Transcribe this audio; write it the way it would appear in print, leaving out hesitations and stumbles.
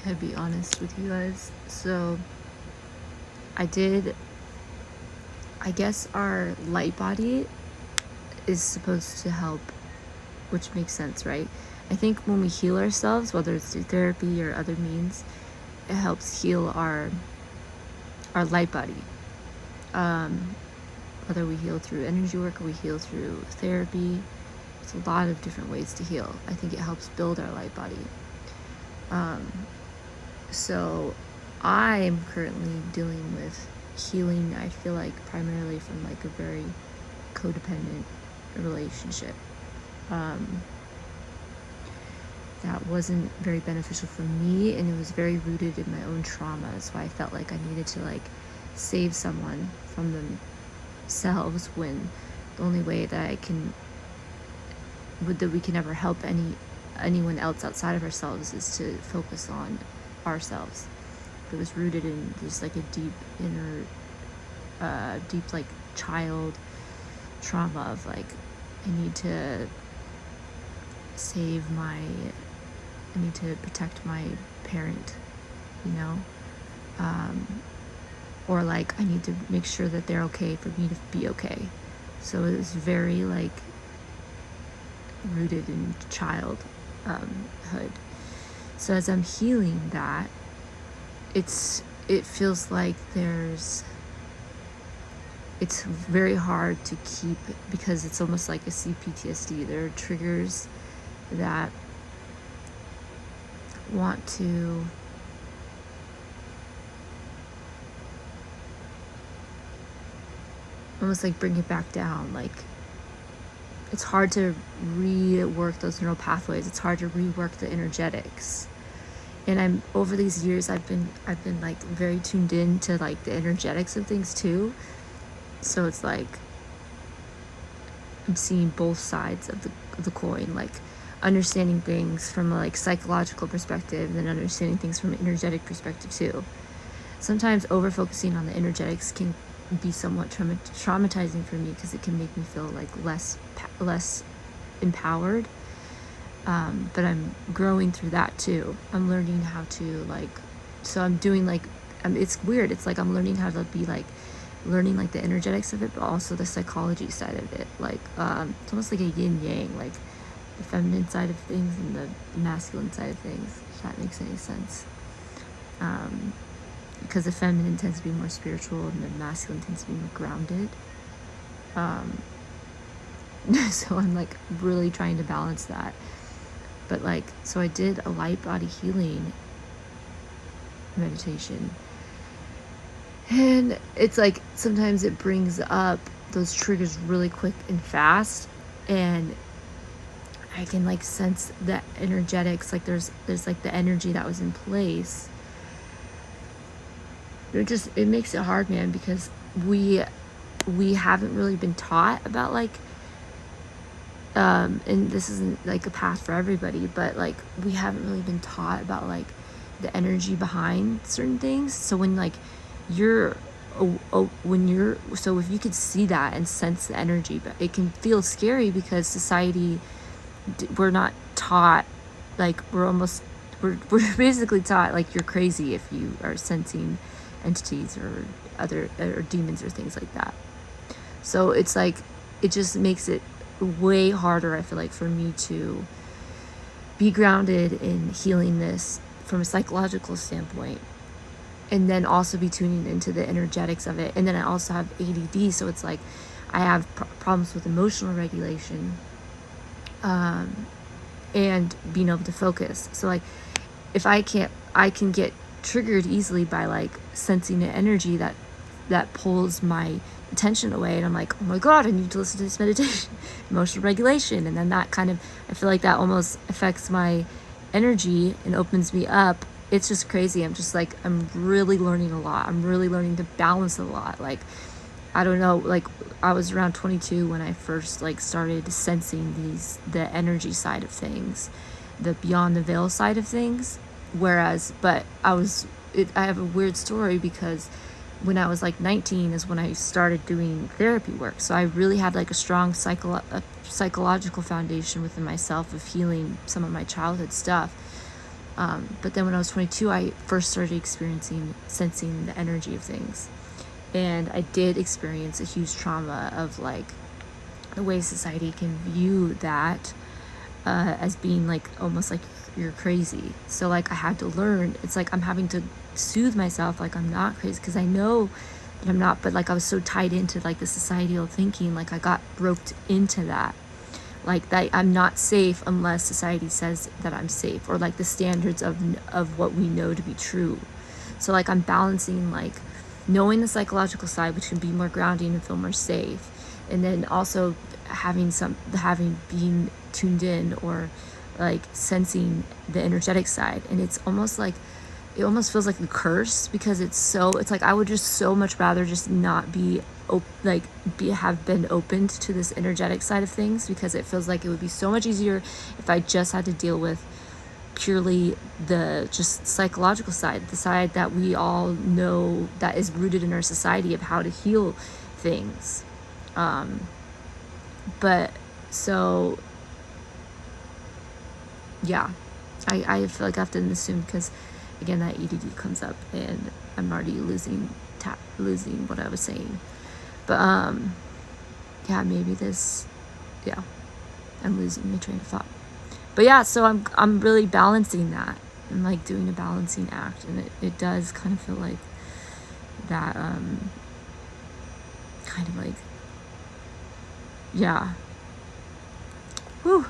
Can I be honest with you guys? So I guess our light body is supposed to help, which makes sense, right? I think when we heal ourselves, whether it's through therapy or other means, it helps heal our light body. Whether we heal through energy work or we heal through therapy, it's a lot of different ways to heal. I think it helps build our light body. So I'm currently dealing with healing, I feel like, primarily from like a very codependent relationship. That wasn't very beneficial for me, and it was very rooted in my own trauma. So I felt like I needed to like save someone from themselves, when the only way that we can ever help anyone else outside of ourselves is to focus on ourselves. It was rooted in just like a deep inner deep like child trauma of like, I need to protect my parent, you know, or like I need to make sure that they're okay for me to be okay. So it was very like rooted in childhood. So as I'm healing that, it feels like it's very hard to keep, because it's almost like a CPTSD. There are triggers that want to almost like bring it back down. Like, it's hard to rework those neural pathways. It's hard to rework the energetics. And over these years, I've been like very tuned in to like the energetics of things too. So it's like I'm seeing both sides of the coin, like understanding things from a like psychological perspective, and then understanding things from an energetic perspective too. Sometimes over focusing on the energetics can be somewhat traumatizing for me, because it can make me feel like less empowered. But I'm growing through that too. I'm learning how to like, so I'm doing like, it's weird. It's like I'm learning how to be like, learning like the energetics of it, but also the psychology side of it. Like, it's almost like a yin yang, like the feminine side of things and the masculine side of things, if that makes any sense. Because the feminine tends to be more spiritual and the masculine tends to be more grounded. So I'm like really trying to balance that. But like, so I did a light body healing meditation, and it's like sometimes it brings up those triggers really quick and fast, and I can like sense the energetics, like there's like the energy that was in place. It makes it hard, man, because we haven't really been taught about like, and this isn't like a path for everybody, but like we haven't really been taught about like the energy behind certain things. So when like so if you could see that and sense the energy, but it can feel scary because society, we're not taught, like we're basically taught like you're crazy if you are sensing entities or demons or things like that. So it's like, it just makes it way harder, I feel like, for me to be grounded in healing this from a psychological standpoint, and then also be tuning into the energetics of it. And then I also have ADD, so it's like I have problems with emotional regulation, and being able to focus. So like, if I can get triggered easily by like sensing an energy that pulls my attention away, and I'm like, oh my god, I need to listen to this meditation. Emotional regulation. And then that kind of, I feel like that almost affects my energy and opens me up. It's just crazy. I'm just like, I'm really learning a lot. I'm really learning to balance a lot. Like, I don't know, like I was around 22 when I first like started sensing the energy side of things, the beyond the veil side of things. But I have a weird story, because when I was like 19 is when I started doing therapy work. So I really had like a strong psychological foundation within myself of healing some of my childhood stuff. But then when I was 22, I first started sensing the energy of things. And I did experience a huge trauma of like the way society can view that as being like almost like you're crazy. So like I had to learn. It's like I'm having to soothe myself like I'm not crazy, because I know that I'm not. But like I was so tied into like the societal thinking, like I got roped into that, like that I'm not safe unless society says that I'm safe, or like the standards of what we know to be true. So like I'm balancing like knowing the psychological side, which can be more grounding and feel more safe, and then also having being tuned in, or like sensing the energetic side. And it's almost like it almost feels like a curse, because it's like I would just so much rather just not be have been opened to this energetic side of things, because it feels like it would be so much easier if I just had to deal with purely the just psychological side, the side that we all know that is rooted in our society of how to heal things. But so yeah, I feel like I have to assume, because again that EDD comes up and I'm already losing what I was saying. But yeah, maybe I'm losing my train of thought. But yeah, so I'm really balancing that. I'm like doing a balancing act, and it does kind of feel like that kind of like, yeah. Whew.